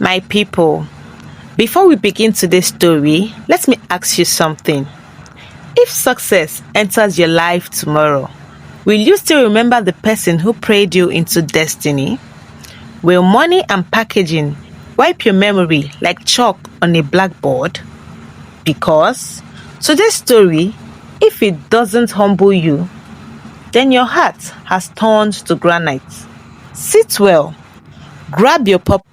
My people, before we begin today's story, let me ask you something. If success enters your life tomorrow, will you still remember the person who prayed you into destiny? Will money and packaging wipe your memory like chalk on a blackboard? Because today's story, if it doesn't humble you, then your heart has turned to granite. Sit well, grab your pop.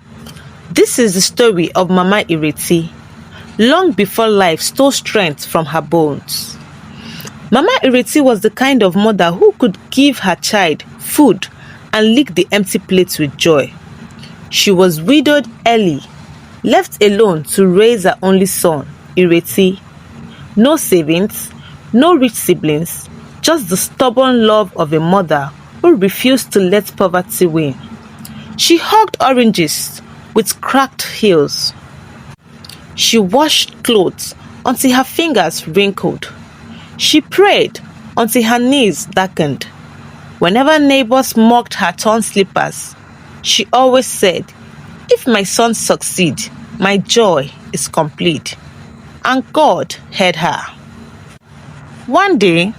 This is the story of Mama Ireti, long before life stole strength from her bones. Mama Ireti was the kind of mother who could give her child food and lick the empty plates with joy. She was widowed early, left alone to raise her only son, Ireti. No savings, no rich siblings, just the stubborn love of a mother who refused to let poverty win. She hugged oranges with cracked heels. She washed clothes until her fingers wrinkled. She prayed until her knees darkened. Whenever neighbors mocked her torn slippers, she always said, "If my son succeeds, my joy is complete." And God heard her. One day,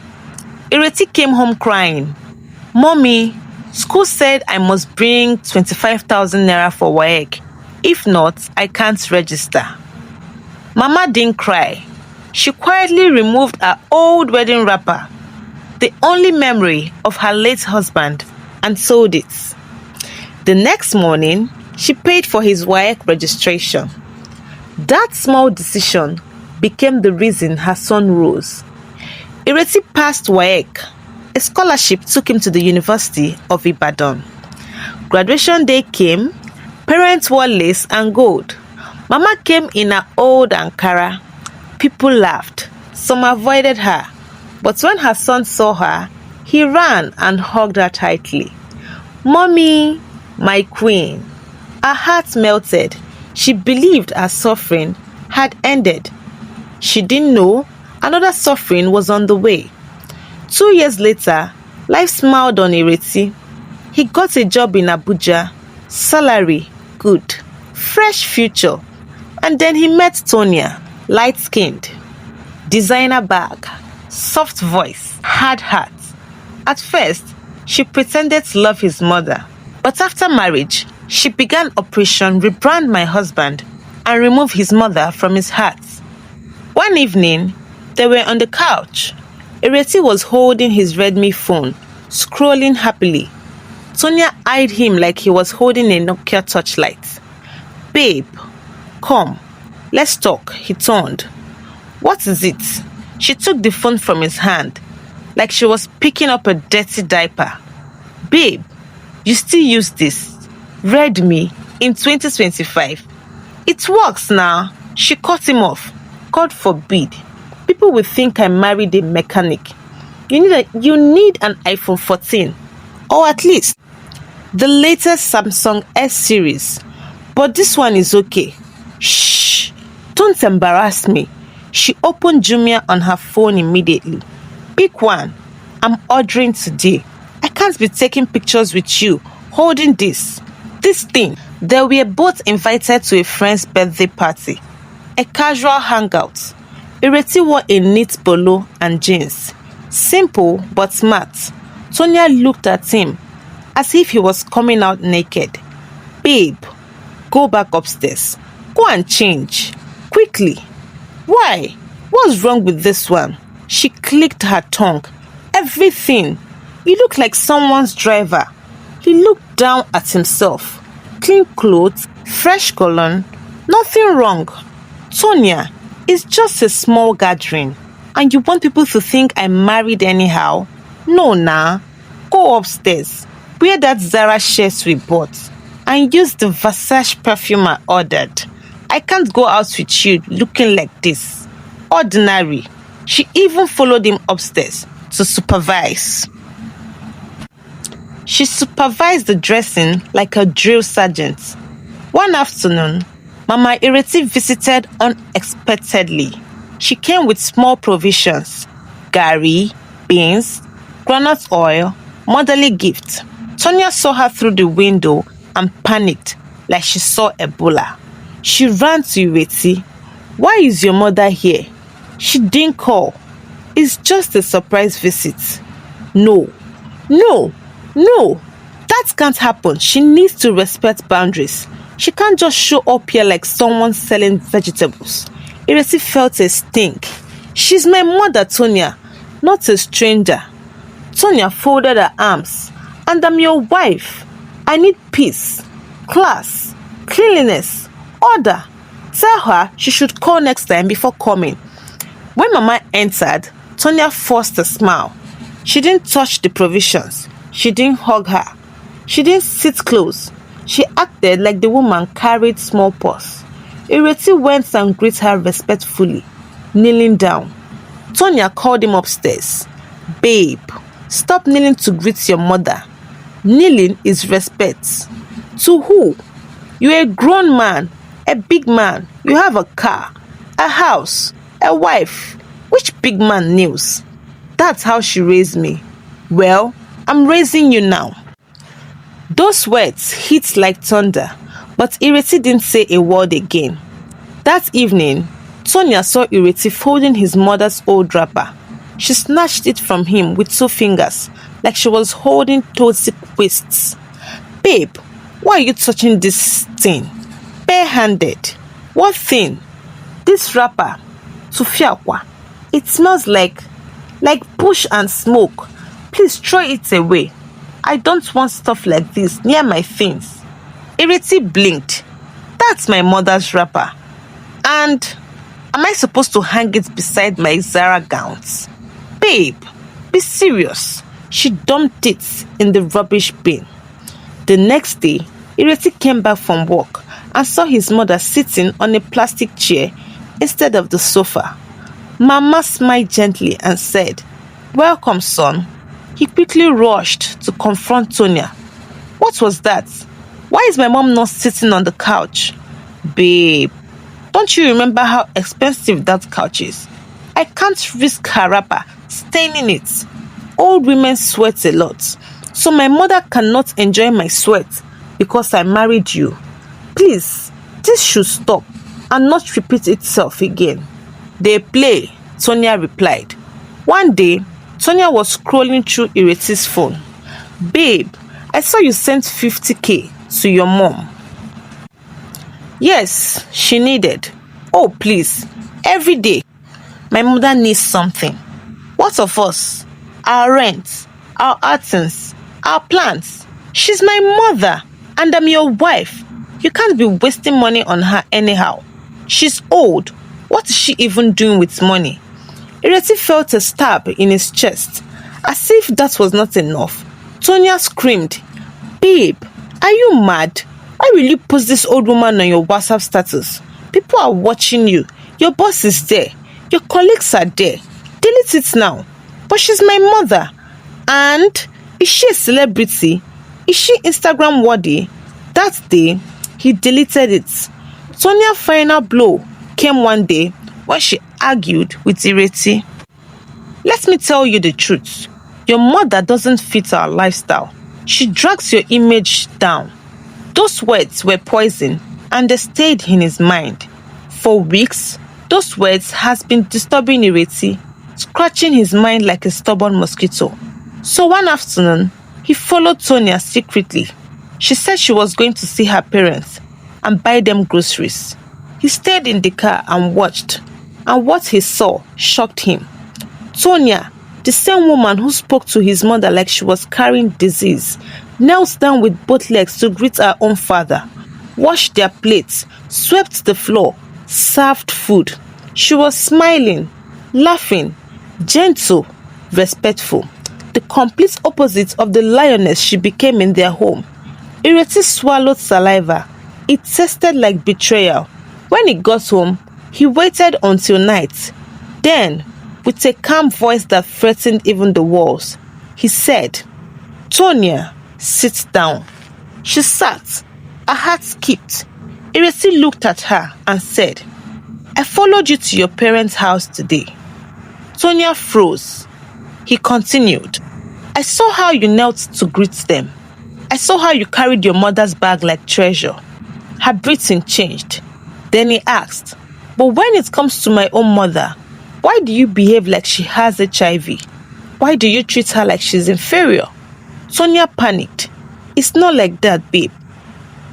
Ireti came home crying. "Mommy, school said I must bring 25,000 naira for WAEC. If not, I can't register." Mama didn't cry. She quietly removed her old wedding wrapper, the only memory of her late husband, and sold it. The next morning, she paid for his WAEC registration. That small decision became the reason her son rose. Ireti passed WAEC. A scholarship took him to the University of Ibadan. Graduation day came. Parents wore lace and gold. Mama came in her old Ankara. People laughed. Some avoided her. But when her son saw her, he ran and hugged her tightly. "Mommy, my queen." Her heart melted. She believed her suffering had ended. She didn't know another suffering was on the way. 2 years later, life smiled on Ireti. He got a job in Abuja. Salary, good. Fresh future. And then he met Tonia, light-skinned. Designer bag, soft voice, hard heart. At first, she pretended to love his mother. But after marriage, she began Operation Rebrand My Husband and remove his mother from his heart. One evening, they were on the couch. Ireti was holding his Redmi phone, scrolling happily. Tonia eyed him like he was holding a Nokia touchlight. "Babe, come, let's talk," he turned. "What is it?" She took the phone from his hand, like she was picking up a dirty diaper. "Babe, you still use this Redmi in 2025. It works now." She cut him off. "God forbid. People will think I married a mechanic. You need an iPhone 14, or at least the latest Samsung S series. But this one is okay." "Shh, don't embarrass me." She opened Jumia on her phone immediately. "Pick one. I'm ordering today. I can't be taking pictures with you holding this thing." They were both invited to a friend's birthday party. A casual hangout. Ireti wore a neat polo and jeans. Simple but smart. Tonia looked at him as if he was coming out naked. "Babe, go back upstairs. Go and change. Quickly." "Why? What's wrong with this one?" She clicked her tongue. "Everything. You look like someone's driver." He looked down at himself. Clean clothes, fresh cologne, nothing wrong. "Tonia, it's just a small gathering. And you want people to think I married anyhow? No, nah. Go upstairs. Wear that Zara shirt we bought. And use the Versace perfume I ordered. I can't go out with you looking like this. Ordinary." She even followed him upstairs to supervise. She supervised the dressing like a drill sergeant. One afternoon, Mama Ireti visited unexpectedly. She came with small provisions: garri, beans, groundnut oil, motherly gifts. Tonia saw her through the window and panicked. like she saw Ebola. She ran to Ireti. "Why is your mother here? She didn't call. It's just a surprise visit." No, no, no. That can't happen. She needs to respect boundaries. She can't just show up here like someone selling vegetables. Ireti felt a stink. "She's my mother, Tonia, not a stranger." Tonia folded her arms. "And I'm your wife. I need peace, class, cleanliness, order. Tell her she should call next time before coming." When Mama entered, Tonia forced a smile. She didn't touch the provisions. She didn't hug her. She didn't sit close. She acted like the woman carried small paws. Ireti went and greeted her respectfully, kneeling down. Tonia called him upstairs. "Babe, stop kneeling to greet your mother. Kneeling is respect." "To who? You're a grown man, a big man. You have a car, a house, a wife. Which big man kneels?" "That's how she raised me." "Well, I'm raising you now." Those words hit like thunder, but Ireti didn't say a word again. That evening, Tonia saw Ireti folding his mother's old wrapper. She snatched it from him with 2 fingers, like she was holding toxic wastes. "Babe, why are you touching this thing? Bare-handed." "What thing?" "This wrapper. Tufiakwa. It smells like bush and smoke. Please throw it away. I don't want stuff like this near my things." Ireti blinked. "That's my mother's wrapper. And am I supposed to hang it beside my Zara gowns?" "Babe, be serious." She dumped it in the rubbish bin. The next day, Ireti came back from work and saw his mother sitting on a plastic chair instead of the sofa. Mama smiled gently and said, "Welcome, son." He quickly rushed to confront Tonia. "What was that? Why is my mom not sitting on the couch?" "Babe, don't you remember how expensive that couch is? I can't risk her wrapper staining it. Old women sweat a lot, so my mother cannot enjoy my sweat because I married you. Please, this should stop and not repeat itself again." "They play," Tonia replied. One day, Tonia was scrolling through Ireti's phone. "Babe, I saw you sent 50k to your mom." "Yes, she needed." "Oh, please, every day. My mother needs something. What of us? Our rent, our outings, our plans. She's my mother, and I'm your wife. You can't be wasting money on her anyhow. She's old. What is she even doing with money?" Ireti felt a stab in his chest. As if that was not enough, Tonia screamed, "Babe, are you mad? Why will you post this old woman on your WhatsApp status? People are watching you. Your boss is there. Your colleagues are there. Delete it now." "But she's my mother. And is she a celebrity? Is she Instagram worthy?" That day, he deleted it. Tonia's final blow came one day when she argued with Ireti. "Let me tell you the truth. Your mother doesn't fit our lifestyle. She drags your image down." Those words were poison and they stayed in his mind. For weeks, those words has been disturbing Ireti, scratching his mind like a stubborn mosquito. So one afternoon, he followed Tonia secretly. She said she was going to see her parents and buy them groceries. He stayed in the car and watched, and what he saw shocked him. Tonia, the same woman who spoke to his mother like she was carrying disease, knelt down with both legs to greet her own father, washed their plates, swept the floor, served food. She was smiling, laughing, gentle, respectful, the complete opposite of the lioness she became in their home. Ireti swallowed saliva. It tasted like betrayal. When he got home, he waited until night. Then, with a calm voice that threatened even the walls, he said, "Tonia, sit down." She sat. Her heart skipped. Ireti looked at her and said, "I followed you to your parents' house today." Tonia froze. He continued, "I saw how you knelt to greet them. I saw how you carried your mother's bag like treasure. Her breathing changed. Then he asked, "But when it comes to my own mother, why do you behave like she has HIV? Why do you treat her like she's inferior?" Tonia panicked. "It's not like that, babe."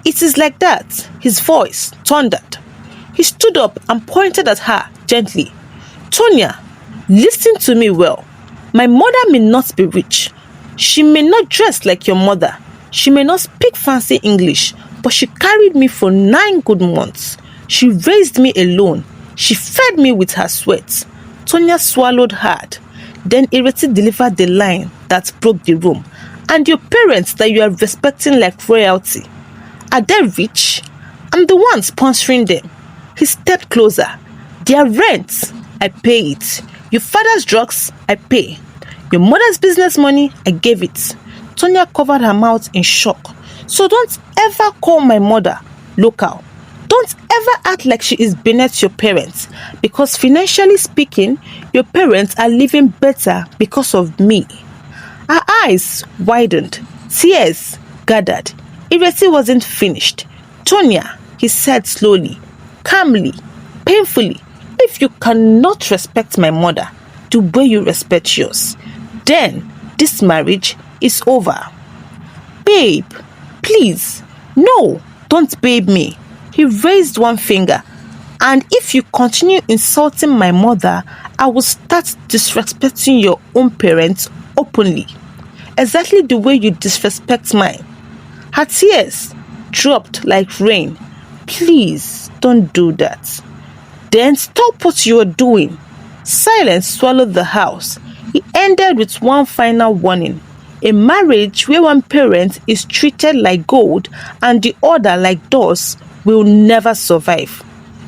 "It is like that," his voice thundered. He stood up and pointed at her gently. "Tonia, listen to me well. My mother may not be rich. She may not dress like your mother. She may not speak fancy English, but she carried me for 9 good months. She raised me alone. She fed me with her sweat." Tonia swallowed hard. Then Ireti delivered the line that broke the room. "And your parents that you are respecting like royalty, are they rich? I'm the one sponsoring them." He stepped closer. "Their rent, I pay it. Your father's drugs, I pay. Your mother's business money, I gave it." Tonia covered her mouth in shock. "So don't ever call my mother local. Don't ever act like she is beneath your parents, because financially speaking, your parents are living better because of me." Her eyes widened. Tears gathered. Ireti wasn't finished. "Tonia," he said slowly, calmly, painfully, "if you cannot respect my mother the way you respect yours, then this marriage is over." "Babe, please, no, don't babe me." He raised one finger. "And if you continue insulting my mother, I will start disrespecting your own parents openly, exactly the way you disrespect mine." Her tears dropped like rain. "Please, don't do that." "Then stop what you are doing." Silence swallowed the house. He ended with one final warning. A marriage where one parent is treated like gold and the other like dust will never survive.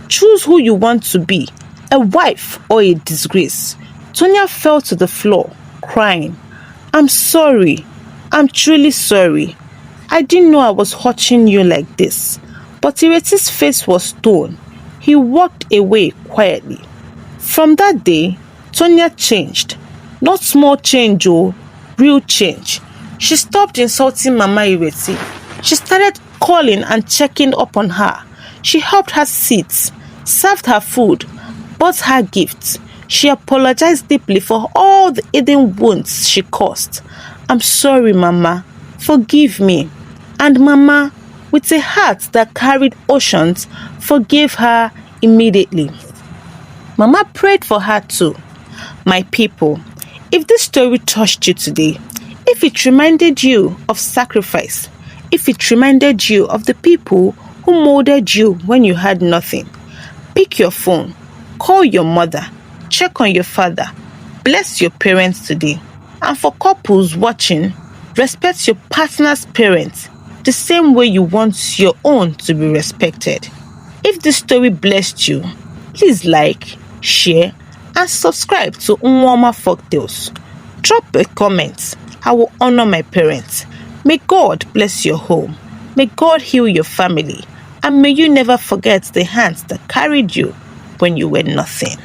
Choose who you want to be, a wife or a disgrace. Tonia fell to the floor, crying. "I'm sorry. I'm truly sorry. I didn't know I was hurting you like this." But Ireti's face was stone. He walked away quietly. From that day, Tonia changed. Not small change, real change. She stopped insulting Mama Ireti. She started calling and checking up on her. She helped her sit, served her food, bought her gifts. She apologized deeply for all the hidden wounds she caused. "I'm sorry, Mama. Forgive me." And Mama, with a heart that carried oceans, forgave her immediately. Mama prayed for her too. My people, if this story touched you today, if it reminded you of sacrifice, if it reminded you of the people who molded you when you had nothing, pick your phone, call your mother, check on your father, bless your parents today. And for couples watching, respect your partner's parents the same way you want your own to be respected. If this story blessed you, please like, share, and subscribe to Nwoma Folktales. Drop a comment. I will honor my parents. May God bless your home. May God heal your family. And may you never forget the hands that carried you when you were nothing.